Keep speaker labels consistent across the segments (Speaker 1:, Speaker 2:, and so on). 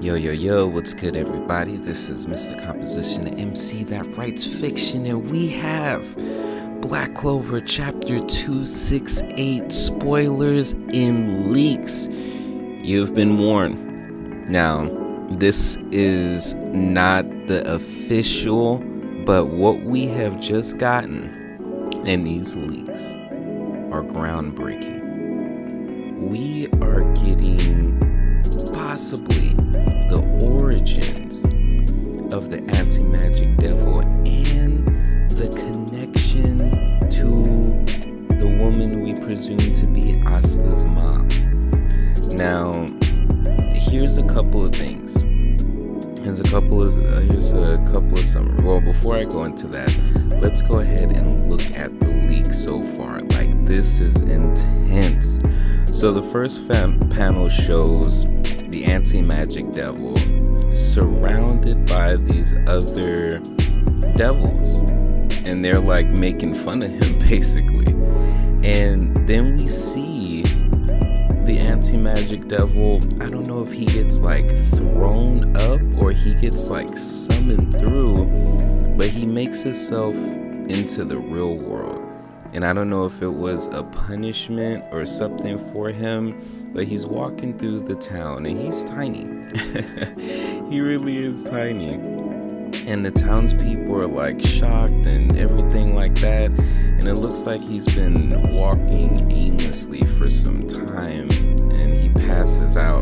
Speaker 1: Yo, yo, yo, what's good, everybody? This is Mr. Composition, the MC that writes fiction, and we have Black Clover Chapter 268, spoilers in leaks. You've been warned. Now, this is not the official, but what we have just gotten in these leaks are groundbreaking. We are getting possibly the origins of the anti-magic devil and the connection to the woman we presume to be Asta's mom. Now, here's a couple of things. Here's a couple of summary. Well, before I go into that, let's go ahead and look at the leak so far. Like, this is intense. So the first panel shows the anti-magic devil surrounded by these other devils, and they're like making fun of him basically. And then we see the anti-magic devil, I don't know if he gets like thrown up or he gets like summoned through, but he makes himself into the real world. And I don't know if it was a punishment or something for him, but he's walking through the town and he's tiny. He really is tiny. And the townspeople are like shocked and everything like that. And it looks like he's been walking aimlessly for some time and he passes out.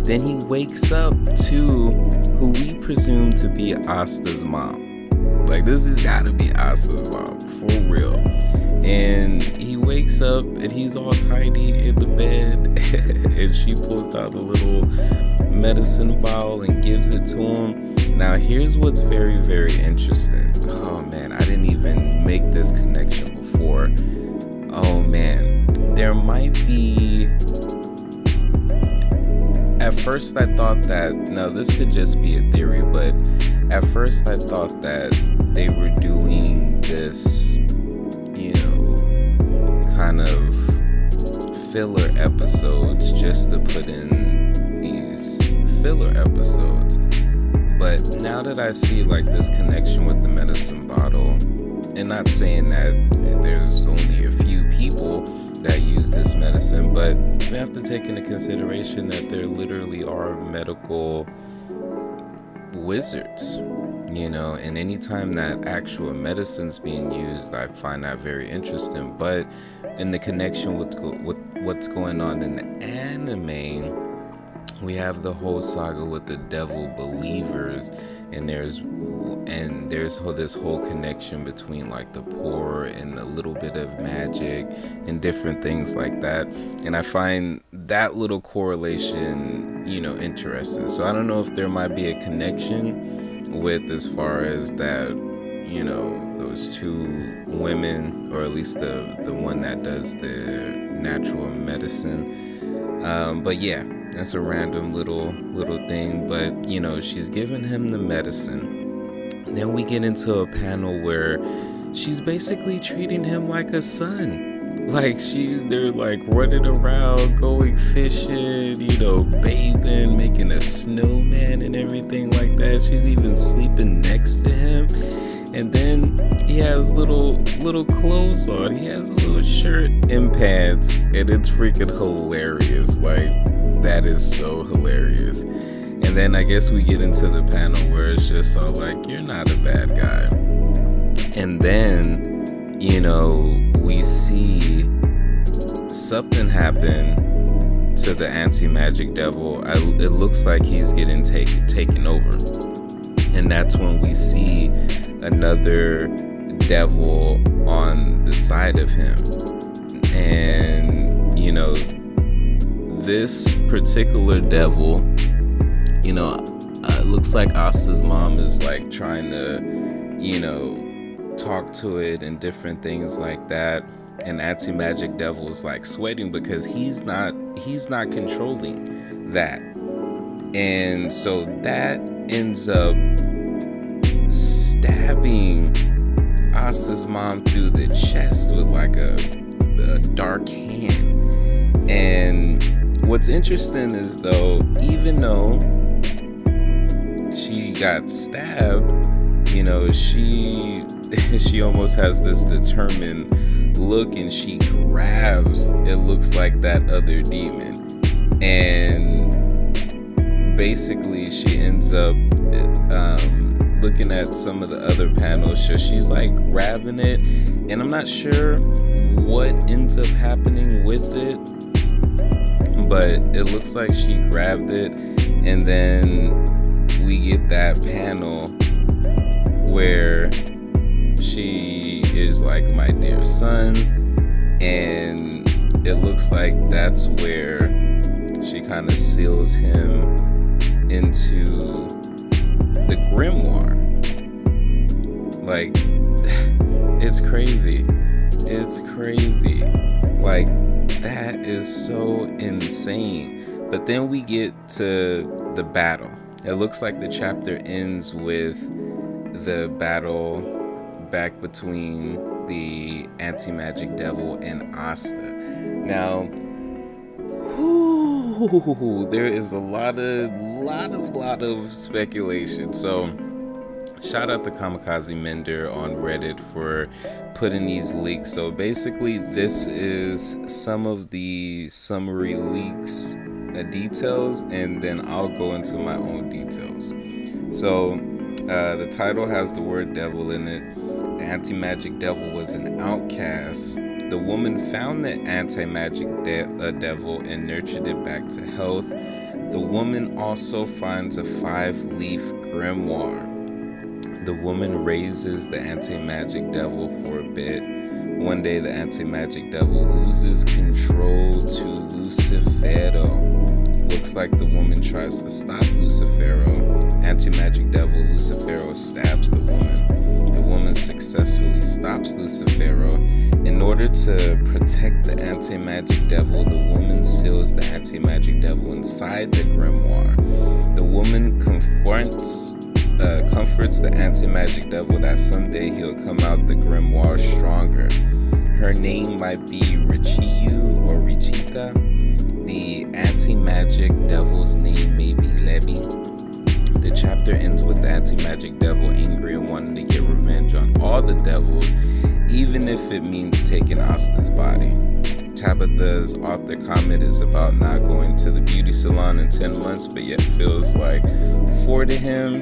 Speaker 1: Then he wakes up to who we presume to be Asta's mom. Like, this has got to be Asta's mom, for real. And he wakes up and he's all tidy in the bed and she pulls out a little medicine vial and gives it to him. Now, here's what's very, very interesting. Oh man, I didn't even make this connection before. Oh man, there might be... At first I thought that, no, this could just be a theory, but at first I thought that they were doing this, you know, kind of filler episodes just to put in these filler episodes. But now that I see like this connection with the medicine bottle, and not saying that there's only a few people that use this medicine, but we have to take into consideration that there literally are medical wizards, you know, and anytime that actual medicine's being used, I find that very interesting. But in the connection with what's going on in the anime, we have the whole saga with the devil believers, and there's this whole connection between like the poor and a little bit of magic and different things like that. And I find that little correlation, you know, interesting. So I don't know if there might be a connection with, as far as that, you know, those two women, or at least the one that does the natural medicine. But yeah, that's a random little thing. But you know, she's giving him the medicine. Then we get into a panel where she's basically treating him like a son. Like, they're like running around, going fishing, you know, bathing, making a snowman and everything like that. She's even sleeping next to him. And then he has little clothes on. He has a little shirt and pants, and it's freaking hilarious. Like, that is so hilarious. And then I guess we get into the panel where it's just all like, you're not a bad guy. And then, you know, we see something happen to the anti-magic devil. It looks like he's getting taken over. And that's when we see another devil on the side of him. And, you know, this particular devil, you know, it looks like Asta's mom is like trying to, you know, talk to it and different things like that. And anti-magic devil is like sweating because he's not controlling that. And so that ends up stabbing Asta's mom through the chest with like a dark hand. And what's interesting is, though, even though got stabbed, you know, she almost has this determined look, and she grabs, it looks like that other demon, and basically she ends up looking at some of the other panels. So she's like grabbing it, and I'm not sure what ends up happening with it, but it looks like she grabbed it, and then we get that panel where she is like, my dear son, and it looks like that's where she kind of seals him into the grimoire. Like, it's crazy. It's crazy. Like, that is so insane. But then we get to the battle. It looks like the chapter ends with the battle back between the anti-magic devil and Asta. Now, there is a lot of speculation. So shout out to KamikazeMender on Reddit for putting these leaks. So basically, this is some of the summary leaks details, and then I'll go into my own details. So the title has the word devil in it. The anti-magic devil was an outcast. The woman found the anti-magic devil and nurtured it back to health. The woman also finds a 5-leaf grimoire. The woman raises the anti-magic devil for a bit. One day the anti-magic devil loses control to Lucifero. Looks like the woman tries to stop Lucifero. Anti-magic devil Lucifero stabs the woman. The woman successfully stops Lucifero. In order to protect the anti-magic devil, the woman seals the anti-magic devil inside the grimoire. The woman comforts the anti-magic devil that someday he'll come out the grimoire stronger. Her name might be Richiyu or Richita. The anti-magic devil's name may be Levi. The chapter ends with the anti-magic devil angry and wanting to get revenge on all the devils, even if it means taking Asta's body. Tabitha's author comment is about not going to the beauty salon in 10 months, but yet feels like 4 to him.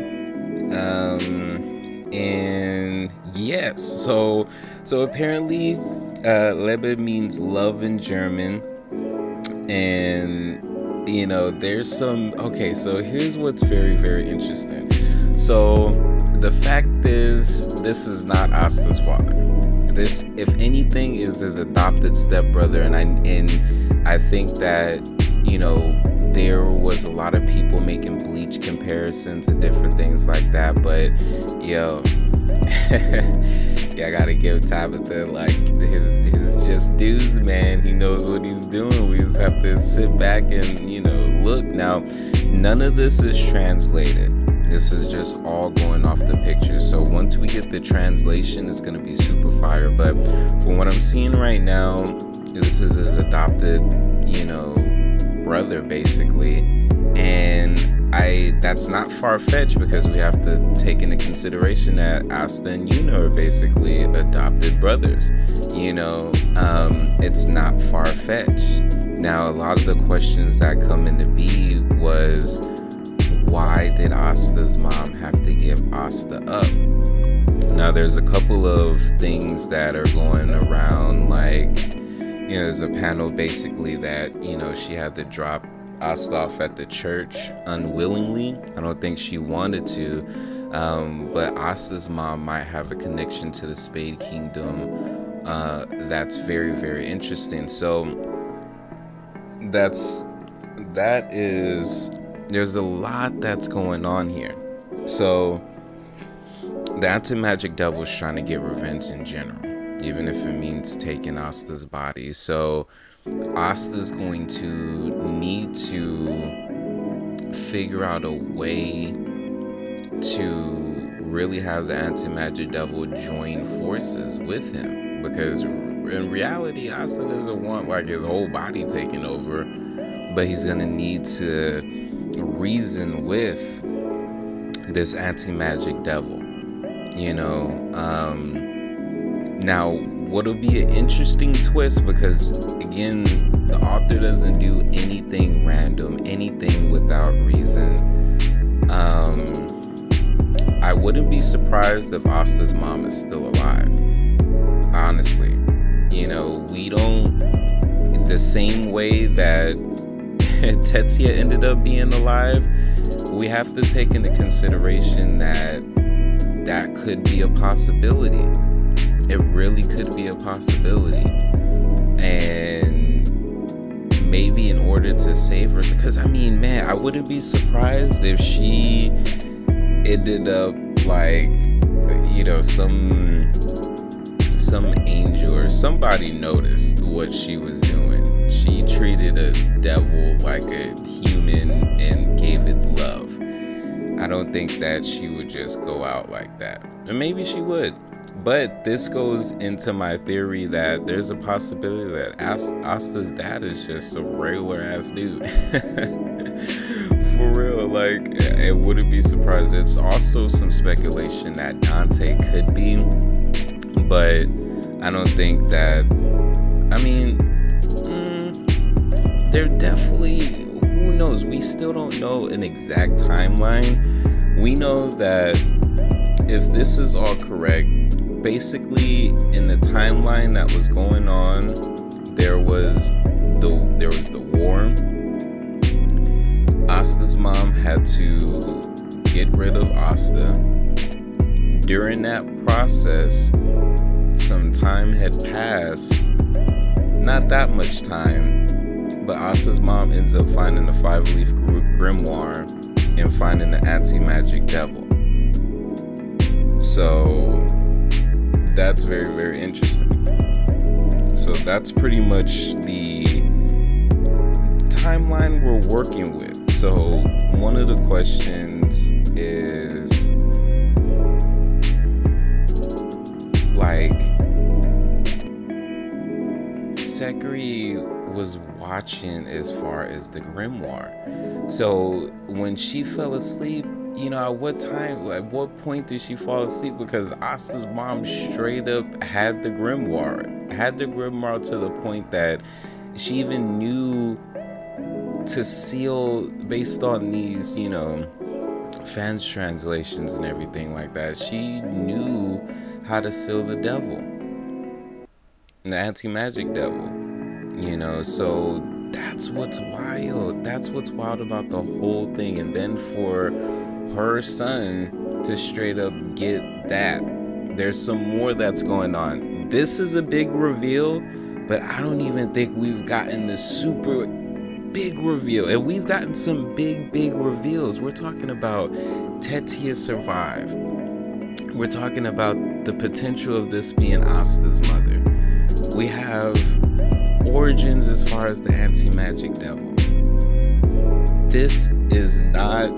Speaker 1: And yes, so apparently Lebe means love in German, and you know, there's some, okay, so here's what's very, very interesting. So the fact is, this is not Asta's father. This, if anything, is his adopted stepbrother, and I think that, you know, there was a lot of people making Bleach comparisons and different things like that, but yo, yeah, I gotta give Tabitha like his just dues, man. He knows what he's doing. We just have to sit back and, you know, look. Now, none of this is translated. This is just all going off the picture. So once we get the translation, it's gonna be super fire. But from what I'm seeing right now, this is his adopted, you know, brother basically, and that's not far-fetched, because we have to take into consideration that Asta and Yuna are basically adopted brothers. You know, it's not far-fetched. Now, a lot of the questions that come into being was, why did Asta's mom have to give Asta up? Now, there's a couple of things that are going around, like, you know, there's a panel basically that, you know, she had to drop Asta off at the church unwillingly. I don't think she wanted to, but Asta's mom might have a connection to the Spade Kingdom. That's very, very interesting. So there's a lot that's going on here. So the anti-magic devil is trying to get revenge in general, even if it means taking Asta's body. So Asta's going to need to figure out a way to really have the anti-magic devil join forces with him, because in reality, Asta doesn't want like his whole body taken over, but he's gonna need to reason with this anti-magic devil, you know. Now what'll be an interesting twist, because again, the author doesn't do anything random, anything without reason. I wouldn't be surprised if Asta's mom is still alive, honestly. You know, we don't, the same way that Tetsuya ended up being alive, we have to take into consideration that that could be a possibility. It really could be a possibility. And maybe in order to save her, because I mean, man, I wouldn't be surprised if she ended up like, you know, some angel or somebody noticed what she was doing. She treated a devil like a human and gave it love. I don't think that she would just go out like that. And maybe she would. But this goes into my theory that there's a possibility that Asta's dad is just a regular ass dude. For real, like, it wouldn't be surprised. It's also some speculation that Dante could be, but I don't think that, I mean, they're definitely, who knows? We still don't know an exact timeline. We know that if this is all correct, basically in the timeline that was going on, there was the war. Asta's mom had to get rid of Asta. During that process, some time had passed, not that much time, but Asta's mom ends up finding the 5-leaf grimoire and finding the anti-magic devil. So that's very, very interesting. So that's pretty much the timeline we're working with. So one of the questions is, like, Sekiri was watching as far as the grimoire. So when she fell asleep, you know, at what time, like what point did she fall asleep? Because Asta's mom straight up had the grimoire to the point that she even knew to seal, based on these, you know, fans translations and everything like that, she knew how to seal the devil, the anti-magic devil, you know. So that's what's wild. That's what's wild about the whole thing. And then for her son to straight up get that, there's some more that's going on. This is a big reveal, but I don't even think we've gotten the super big reveal. And we've gotten some big reveals. We're talking about Tetsuya survived. We're talking about the potential of this being Asta's mother. We have origins as far as the anti-magic devil. This is not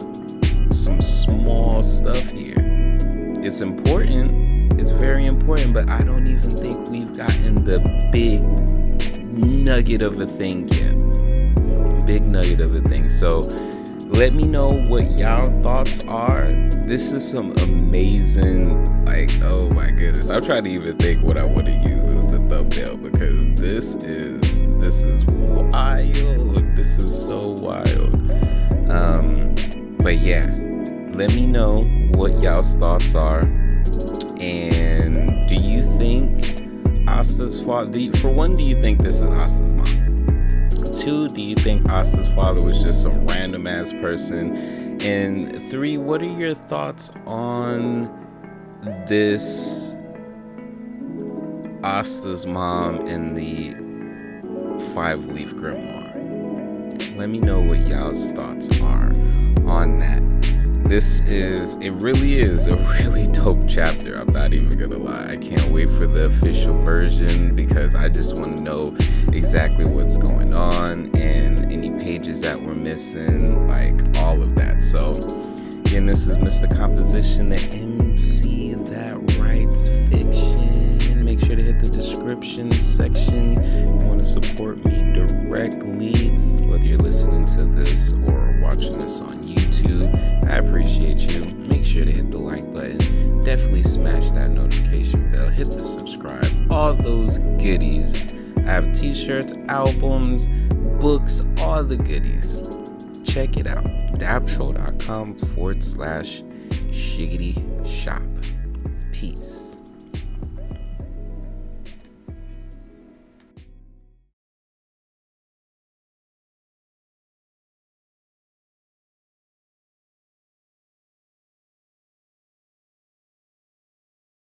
Speaker 1: some small stuff here. It's important. It's very important, but I don't even think we've gotten the big nugget of a thing yet. Big nugget of a thing. So let me know what y'all thoughts are. This is some amazing, like, oh my goodness. I'm trying to even think what I want to use as the thumbnail, because this is wild. This is so wild. But yeah, let me know what y'all's thoughts are. And do you think Asta's father, for one, do you think this is Asta's mom? 2, do you think Asta's father was just some random ass person? And 3, what are your thoughts on this Asta's mom and the 5-leaf grimoire? Let me know what y'all's thoughts are on that. It really is a really dope chapter. I'm not even gonna lie. I can't wait for the official version, because I just want to know exactly what's going on and any pages that we're missing, like all of that. So again, this is Mr. Composition, the MC that writes fiction. Make sure to hit the description section if you want to support me directly, whether you're listening to this or watching this on YouTube. I appreciate you. Make sure to hit the like button. Definitely smash that notification bell. Hit the subscribe. All those goodies. I have t-shirts, albums, books, all the goodies. Check it out. dabshow.com/shiggity shop. Peace.